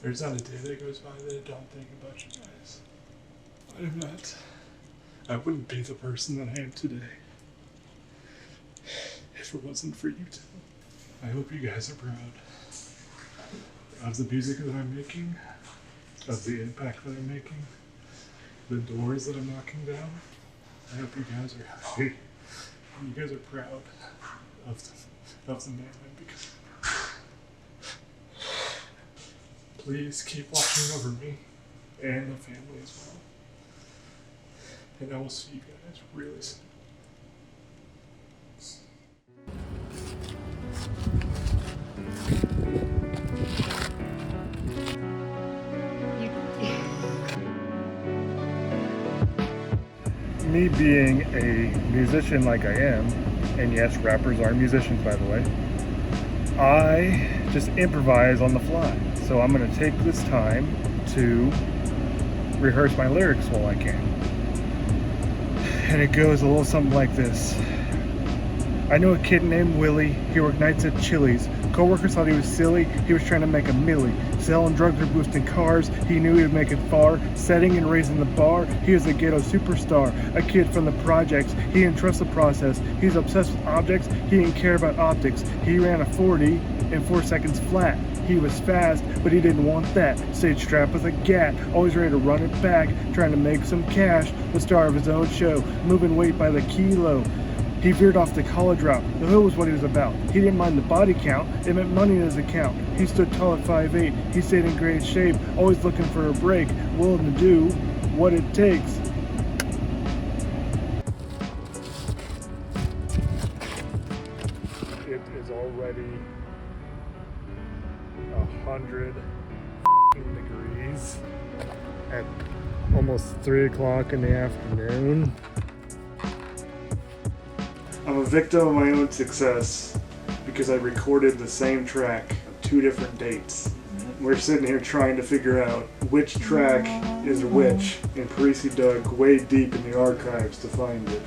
There's not a day that goes by that I don't think about you guys. I'm not. I wouldn't be the person that I am today if it wasn't for you two. I hope you guys are proud of the music that I'm making, of the impact that I'm making, the doors that I'm knocking down. I hope you guys are happy. You guys are proud of the man I'm becoming. Please keep watching over me and the family as well. And I will see you guys really soon. Me being a musician like I am, and yes, rappers are musicians by the way, I just improvise on the fly. So I'm going to take this time to rehearse my lyrics while I can. And it goes a little something like this. I know a kid named Willie, he worked nights at Chili's. Co-workers thought he was silly, he was trying to make a milli. Selling drugs or boosting cars, he knew he would make it far. Setting and raising the bar, he was a ghetto superstar. A kid from the projects, he didn't trust the process. He's obsessed with objects, he didn't care about optics. He ran a 40 in 4 seconds flat. He was fast, but he didn't want that. Stayed strapped with a gat, always ready to run it back. Trying to make some cash, the star of his own show. Moving weight by the kilo. He veered off the college route. The hood was what he was about. He didn't mind the body count. It meant money in his account. He stood tall at 5'8". He stayed in great shape. Always looking for a break. Willing to do what it takes. It is already 100 degrees at almost 3 o'clock in the afternoon. I'm a victim of my own success because I recorded the same track on 2 different dates. We're sitting here trying to figure out which track is which, and Parisi dug way deep in the archives to find it.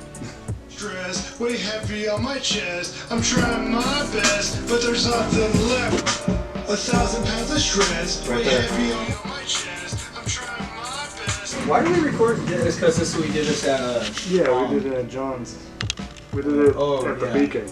Stress, way heavy on my chest. I'm trying my best, but there's nothing left. 1,000 pounds of stress, way heavy on my chest. I'm trying my best. Why did we record this? Because we did this at Yeah, we did it at John's. We did it at the Beacon.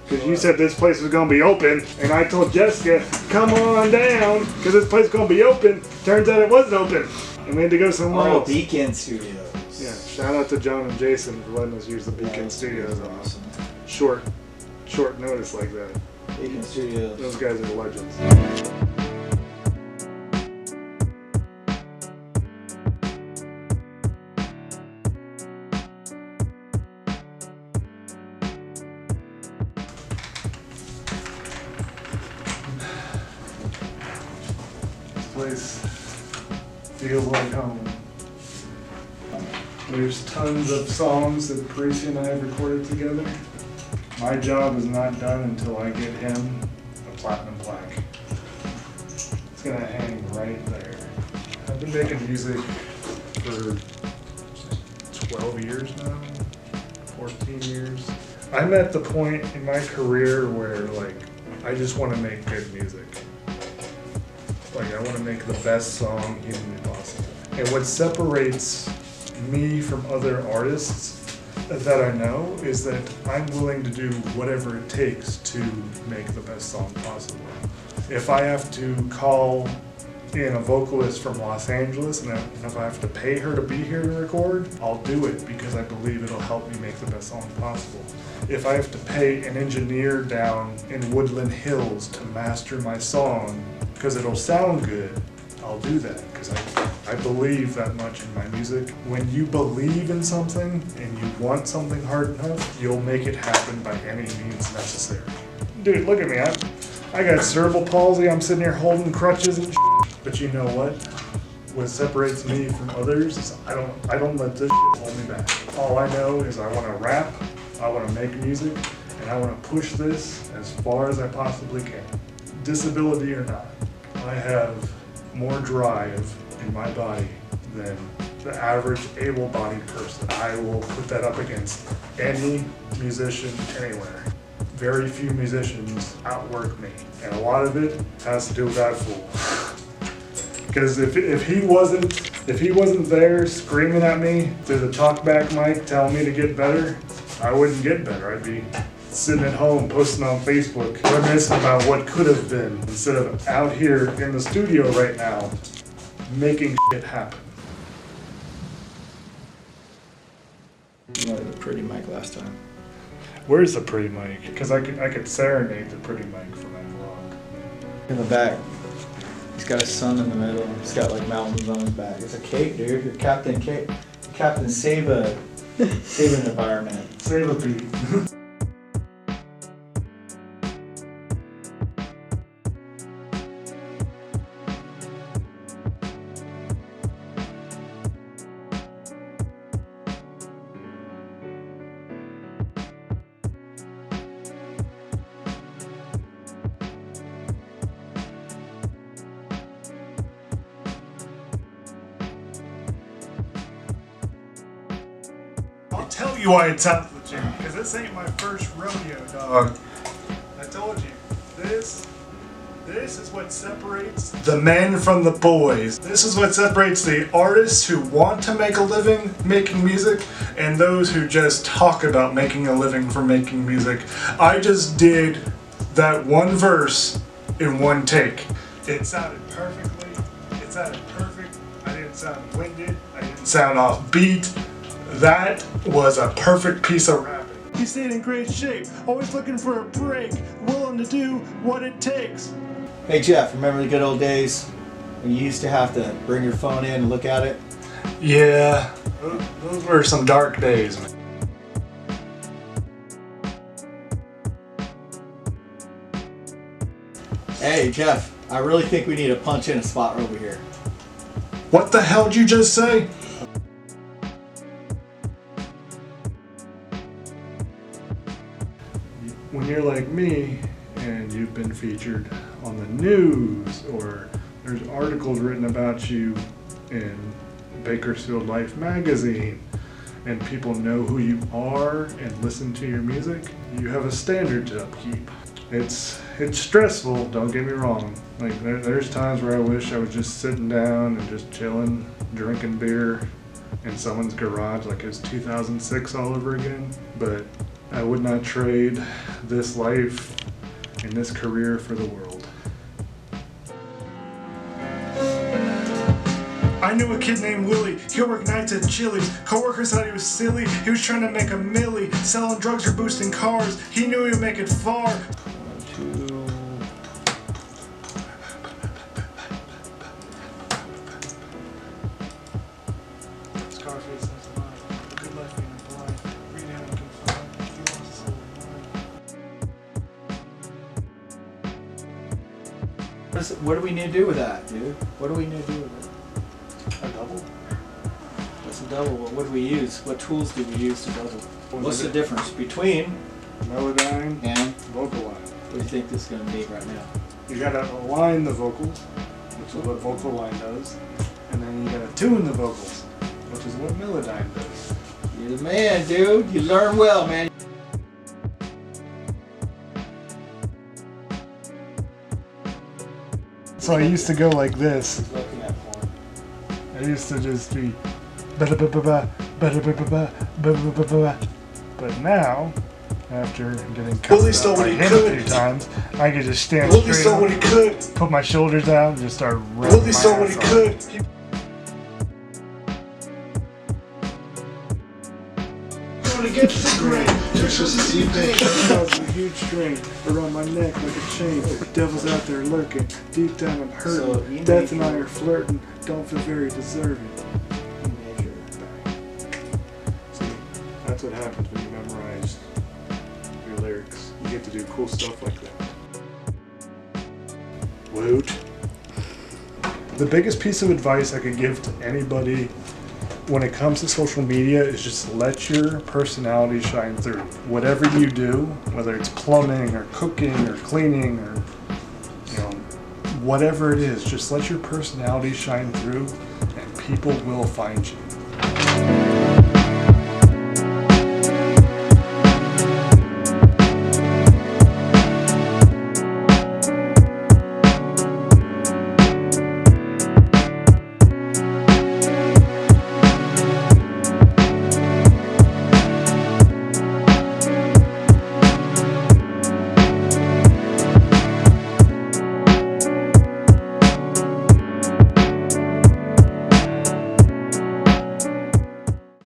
Because you said this place was going to be open, and I told Jessica, come on down, because this place is going to be open. Turns out it wasn't open, and we had to go somewhere else. Beacon Studios. Yeah, shout out to John and Jason for letting us use the Beacon Studios on short notice like that. Beacon Studios. Those guys are legends. Place feels like home. There's tons of songs that Parisi and I have recorded together. My job is not done until I get him a platinum plaque. It's gonna hang right there. I've been making music for 12 years now, 14 years. I'm at the point in my career where I just want to make good music. I want to make the best song humanly possible. And what separates me from other artists that I know is that I'm willing to do whatever it takes to make the best song possible. If I have to call in a vocalist from Los Angeles and if I have to pay her to be here to record, I'll do it because I believe it'll help me make the best song possible. If I have to pay an engineer down in Woodland Hills to master my song because it'll sound good, I'll do that because I believe that much in my music. When you believe in something and you want something hard enough, you'll make it happen by any means necessary. Dude, look at me. I got cerebral palsy. I'm sitting here holding crutches and shit. But you know what? What separates me from others is I don't let this shit hold me back. All I know is I want to rap, I want to make music, and I want to push this as far as I possibly can. Disability or not, I have more drive in my body than the average able-bodied person. I will put that up against any musician anywhere. Very few musicians outwork me, and a lot of it has to do with that fool. Because if he wasn't there screaming at me through the talkback mic telling me to get better, I wouldn't get better. I'd be sitting at home posting on Facebook, reminiscing about what could have been, instead of out here in the studio right now making shit happen. You wanted a pretty mic last time. Where's the pretty mic? Because I could serenade the pretty mic for my vlog. In the back. He's got a sun in the middle. He's got like mountains on his back. It's a cape, dude. You're Captain Cape. Captain Save an environment. Save a beat. I'll tell you why it's out to the gym, because this ain't my first rodeo, dog. I told you, this is what separates the men from the boys. This is what separates the artists who want to make a living making music and those who just talk about making a living from making music. I just did that one verse in one take. It sounded perfectly. It sounded perfect. I didn't sound winded. I didn't sound off beat. That was a perfect piece of rapping. He stayed in great shape, always looking for a break, willing to do what it takes. Hey Jeff, remember the good old days when you used to have to bring your phone in and look at it? Yeah, those were some dark days, man. Hey Jeff, I really think we need to punch in a spot over here. What the hell did you just say? When you're like me and you've been featured on the news or there's articles written about you in Bakersfield Life magazine and people know who you are and listen to your music, you have a standard to upkeep. It's stressful, don't get me wrong. Like there's times where I wish I was just sitting down and just chilling, drinking beer in someone's garage like it's 2006 all over again, but I would not trade this life and this career for the world. I knew a kid named Willie, he'll work nights at Chili's. Coworkers thought he was silly, he was trying to make a milli. Selling drugs or boosting cars, he knew he would make it far. 1, 2. Scarface has a life, a good life being blind. Read him and confined, he wants his soul of mine. What do we need to do with that, dude? What do we need to do with it? A double? What's a double? What do we use? What tools do we use to double? What's the difference between Melodyne and vocal line. what do you think this is going to be right now? You gotta align the vocals, which is what vocal line does, and then you gotta tune the vocals, which is what Melodyne does. You're the man, dude. You learn well, man. So I used to go like this. He's looking at porn. I used to just be ba-da-ba-ba-ba, ba-da-ba-ba-ba, ba-ba-ba-ba. But now, after getting Willie cussed stole out by what he him a could. few times, I could just stand Willie straight stole what he up, could. put my shoulders down, and just start rapping Willie my stole what he ass off. could. He to get to the grain. You're supposed to see pain. Causing a huge strain around my neck like a chain. Devil's out there lurking. Deep down I'm hurting. So you Death and make I are flirting. Don't feel very deserving. See, that's what happens when you memorize your lyrics. You get to do cool stuff like that. Woot. The biggest piece of advice I could give to anybody when it comes to social media is just let your personality shine through. Whatever you do, whether it's plumbing or cooking or cleaning or, you know, whatever it is, just let your personality shine through and people will find you.